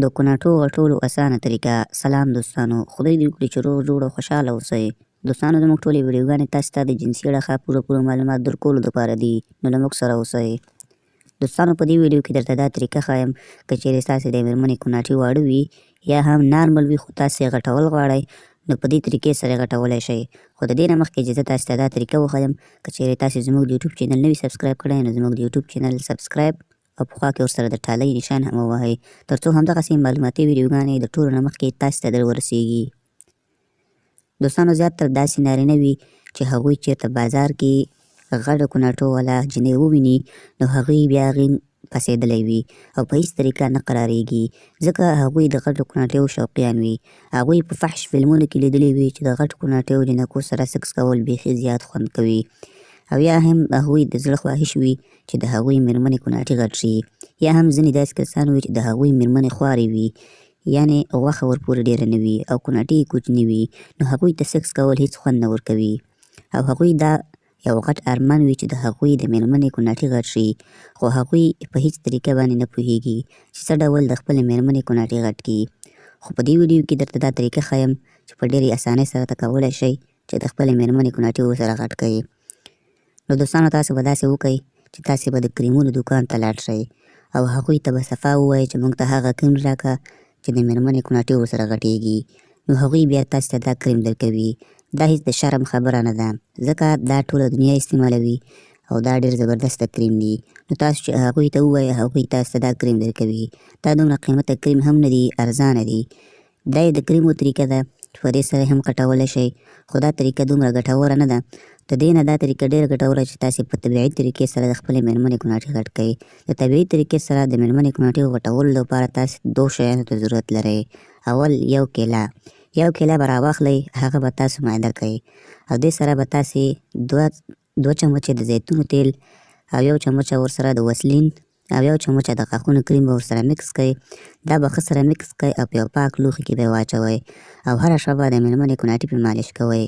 د کوناټو غټولو اسانه طریقه. سلام دوستانو، خدای دې وکړي چې روغ جوړ او خوشحاله اوسئ. دوستانو، زموږ ټولې ویډیوګانې تاسو ته د جنسي اړخه پوره معلومات درکولو دپاره دي، نو له موږ سره اوسئ. دوستانو، په دې ویډیو کې درته دا طریقه ښایم که چیرې ستاسې د مېرمنې کوناټي واړه وي یا هم نارمل وي خو تاسې یې غټول غواړئ، نو په دې طریقې سره یې غټولی شئ. خو د دې نه مخکې چې زه تاسې ته دا طریقه وښیم، که چیرې تاسې زموږ د یوټیوب چینل نه وي سبسکرایب کړی، نو زموږ د یوټیوب چینل سبسکرایب او په خوا کې ورسره د ټالۍ نشان هم ووهئ، تر څو همدغسې معلوماتي ویډیوګانې د ټولو نه مخکې تاسې ته در ورسیږي. دوستانو، زیاتره داسې نارینه وي چې هغوی چېرته بازار کې غټه کوناټو والا جینۍ وویني، نو هغوی بیا هغې پسېدلی وي او په هېڅ طریقه نه قرارېږي، ځکه هغوی د غټو کوناټیو شوقیان وي. هغوی په فحش فلمونو کې لیدلي وي چې د غټو کوناټیو جینکو سره سکس کول بیخي زیات خوند کوي، او یا هم هغوی د زړه خواهش وي چې د هغوی مېرمنې کوناټي غټ شي، یا هم ځینې داسې کسان وي چې د هغوی مېرمنې خوارې وي، یعنې غوښه ورپورې ډېره نه وي او کوناټي یې کوچني وي، نو هغوی ته سکس کول هېڅ خوند نه ورکوي، او هغوی دا یو غټ ارمان وي چې د هغوی د مېرمنې کوناټي غټ شي، خو هغوی په هېڅ طریقه باندې نه پوهېږي چې څه ډول د خپلې مېرمنې کوناټي غټ کړي. خو په دې ویډیو کې درته دا طریقه ښایم چې په ډېرې اسانۍ سره ته کولی شئ چې د خپلې مېرمنې کوناټي ورسره غټ کړئ. نو دوستانو، تاسو به داسې وکئ چې تاسې به د کریمونو دوکان ته لاړ شئ او هغوی ته به صفا ووایئ چې موږ ته هغه کریم راکړه چې د مېرمنې کوناټي ورسره غټېږي، نو هغوی بیا تاسې ته دا کریم درکوي. دا هېڅ د شرم خبره نه ده، ځکه دا ټوله دنیا استعمالوي او دا ډېر زبردسته کریم دی. نو تاسو چې هغوی ته ووایئ، هغوی تاسو ته دا کریم درکوي. دا دومره قیمته کریم هم نه دی، ارزانه دی. دا یې د کریمو طریقه ده چې په دې سره هم غټولی شئ، خو دا طریقه دومره ګټوره نه ده. د دې نه دا طریقه ډېره ګټوره چې تاسې په طبیعي طریقې سره د خپلې مېرمنې کوناټي غټ کړئ. د طبیعي طریقې سره د مېرمنې کوناټي غټولو لپاره تاسې 2 شیانو ته ضرورت لرئ. اول، یو کیله به راواخلئ، هغه به تاسو مایده کړئ او دې سره به تاسې 2 چمچې د زیتونو تیل او 1 چمچه ورسره د وسلین او 1 چمچه د غاښونو کریم به ورسره مکس کړئ. دا به ښه سره مکس کړئ او په یو پاک لوښي کې به یې واچوئ او هره شپه به د مېرمنې کوناټي پرې مالش کوئ.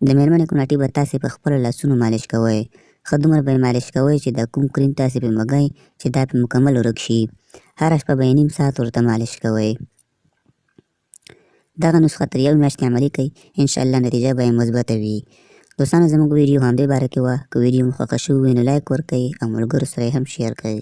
د مېرمنې کوناټي به تاسې په خپلو لاسونو مالش کوئ، ښه دومره به یې مالش کوئ چې دا کوم کریم تاسې پرې مږئ چې دا پرې مکمل ورک شي. هره شپه به یې نیم ساعت ورته مالش کوئ. دغه نسخه تر 1 میاشتې عملي کړئ، انشاءالله نتیجه به یې مثبته وي. دوستانو، زموږ ویډیو همدې باره کې وه. که ویډیو مو خوښه شوې وي نو لایک ورکړئ او ملګرو سره یې هم شیر کړئ.